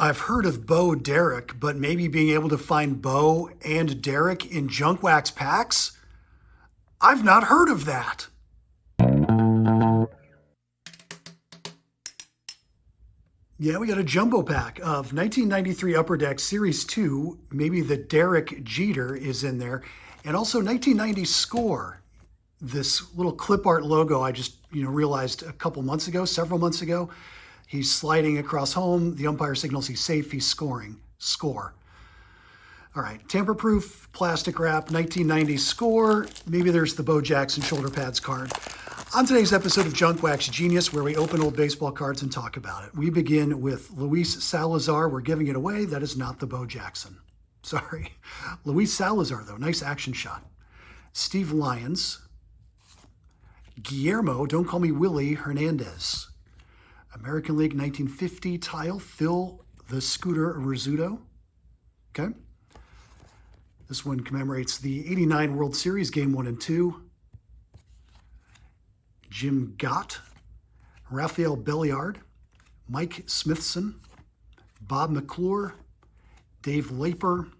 I've heard of Bo Derek, but maybe being able to find Bo and Derek in junk wax packs? I've not heard of that. Yeah, we got a jumbo pack of 1993 Upper Deck Series 2. Maybe the Derek Jeter is in there. And also 1990 Score. This little clip art logo I just realized several months ago. He's sliding across home. The umpire signals he's safe. He's scoring. Score. All right, tamper-proof plastic wrap, 1990 Score. Maybe there's the Bo Jackson shoulder pads card. On today's episode of Junk Wax Genius, where we open old baseball cards and talk about it, we begin with Luis Salazar. We're giving it away. That is not the Bo Jackson. Sorry. Luis Salazar, though. Nice action shot. Steve Lyons. Guillermo, don't call me Willie, Hernandez. American League 1950 tile, Phil the Scooter Rizzuto. Okay. This one commemorates the 89 World Series, Game 1 and 2. Jim Gott, Rafael Belliard, Mike Smithson, Bob McClure, Dave Laper,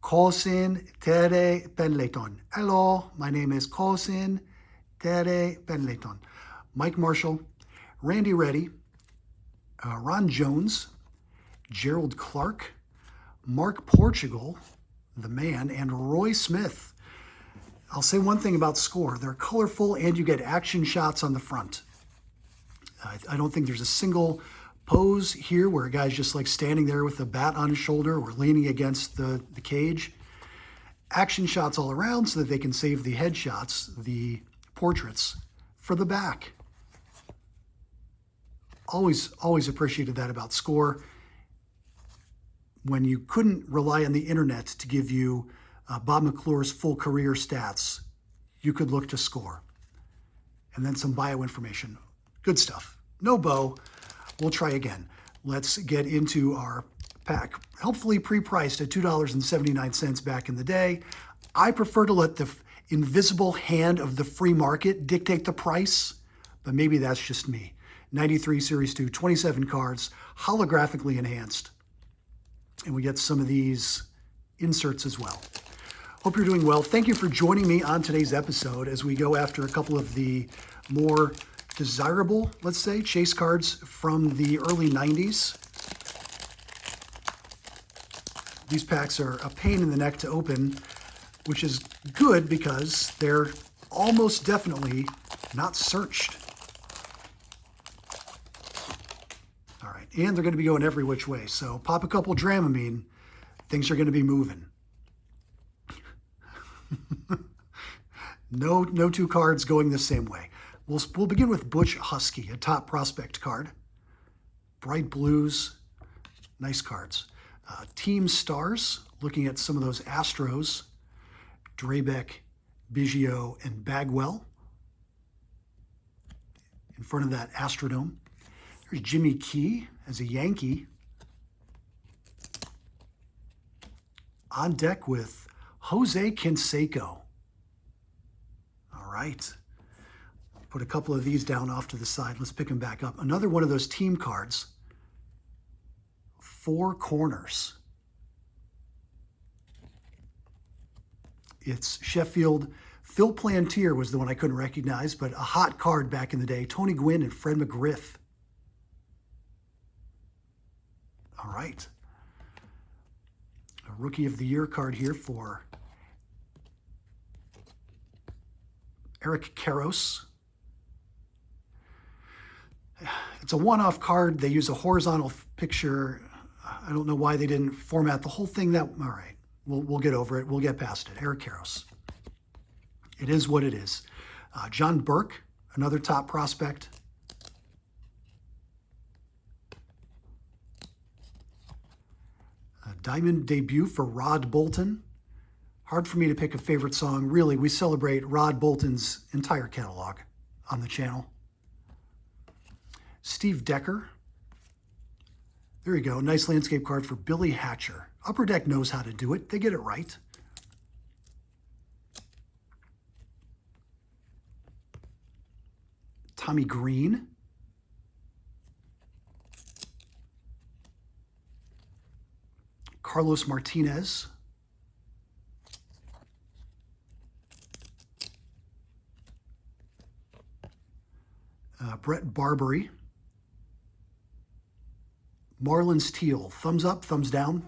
Cousin Tere Penleton. Hello, my name is Cousin Tere Penleton. Mike Marshall, Randy Reddy, Ron Jones, Gerald Clark, Mark Portugal, the man, and Roy Smith. I'll say one thing about Score. They're colorful and you get action shots on the front. I don't think there's a single pose here where a guy's just like standing there with a bat on his shoulder or leaning against the cage. Action shots all around so that they can save the headshots, the portraits, for the back. Always appreciated that about Score. When you couldn't rely on the internet to give you Bob McClure's full career stats, you could look to Score. And then some bio information. Good stuff. No Bo. We'll try again. Let's get into our pack. Helpfully pre-priced at $2.79 back in the day. I prefer to let the invisible hand of the free market dictate the price, but maybe that's just me. 93 Series 2, 27 cards, holographically enhanced. And we get some of these inserts as well. Hope you're doing well. Thank you for joining me on today's episode as we go after a couple of the more desirable, let's say, chase cards from the early 90s. These packs are a pain in the neck to open, which is good because they're almost definitely not searched. All right, and they're going to be going every which way. So pop a couple Dramamine, things are going to be moving. No two cards going the same way. We'll begin with Butch Husky, a top prospect card. Bright Blues, nice cards. Team Stars, looking at some of those Astros. Drabek, Biggio, and Bagwell. In front of that Astrodome. There's Jimmy Key as a Yankee. On deck with Jose Canseco. All right. Put a couple of these down off to the side. Let's pick them back up. Another one of those team cards. Four Corners. It's Sheffield. Phil Plantier was the one I couldn't recognize, but a hot card back in the day. Tony Gwynn and Fred McGriff. All right. A Rookie of the Year card here for Eric Karros. It's a one-off card. They use a horizontal picture. I don't know why they didn't format the whole thing. All right, we'll get over it. We'll get past it. Eric Karros. It is what it is. John Burke, another top prospect. A diamond debut for Rod Bolton. Hard for me to pick a favorite song. Really, we celebrate Rod Bolton's entire catalog on the channel. Steve Decker. There you go. Nice landscape card for Billy Hatcher. Upper Deck knows how to do it. They get it right. Tommy Green. Carlos Martinez, Brett Barbary, Marlins teal, thumbs up, thumbs down.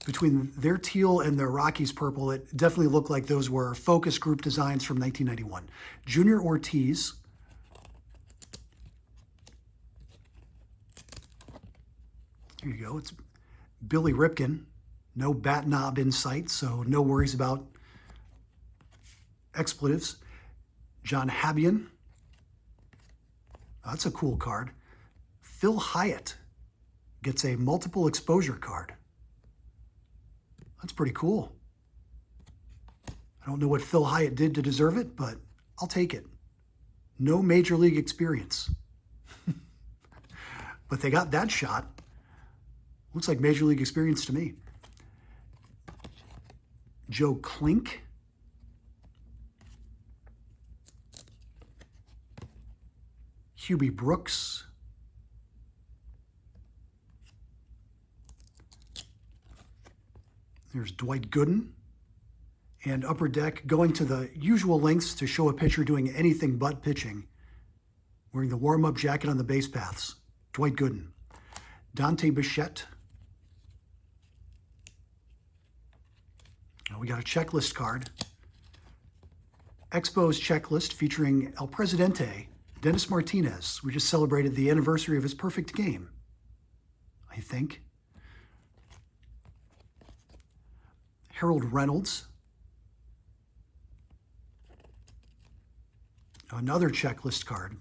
Between their teal and their Rockies purple, it definitely looked like those were focus group designs from 1991. Junior Ortiz, here you go, it's Billy Ripken, no bat knob in sight, so no worries about expletives. John Habian, that's a cool card. Phil Hyatt gets a multiple exposure card. That's pretty cool. I don't know what Phil Hyatt did to deserve it, but I'll take it. No major league experience. But they got that shot. Looks like major league experience to me. Joe Klink. Hubie Brooks. There's Dwight Gooden. And Upper Deck going to the usual lengths to show a pitcher doing anything but pitching. Wearing the warm-up jacket on the base paths. Dwight Gooden. Dante Bichette. We got a checklist card. Expos checklist featuring El Presidente, Dennis Martinez. We just celebrated the anniversary of his perfect game, I think. Harold Reynolds. Another checklist card.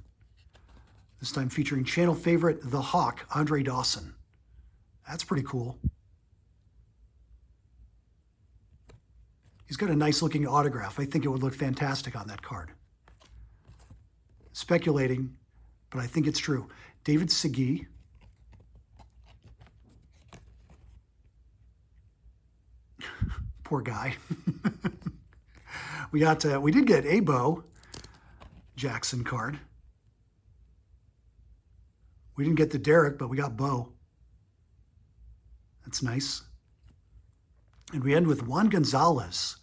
This time featuring channel favorite, The Hawk, Andre Dawson. That's pretty cool. He's got a nice looking autograph. I think it would look fantastic on that card. Speculating, but I think it's true. David Segui. Poor guy. We did get a Bo Jackson card. We didn't get the Derek, but we got Bo. That's nice. And we end with Juan Gonzalez.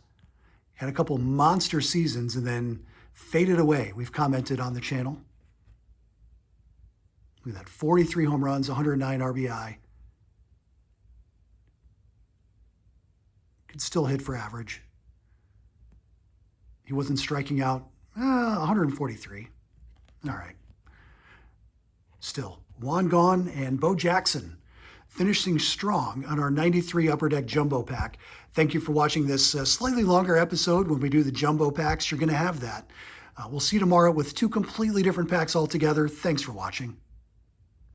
Had a couple monster seasons and then faded away. We've commented on the channel. Look at that, 43 home runs, 109 RBI. Could still hit for average. He wasn't striking out, 143. All right. Still, Juan gone and Bo Jackson finishing strong on our 93 Upper Deck Jumbo Pack. Thank you for watching this slightly longer episode. When we do the Jumbo Packs, you're going to have that. We'll see you tomorrow with two completely different packs altogether. Thanks for watching.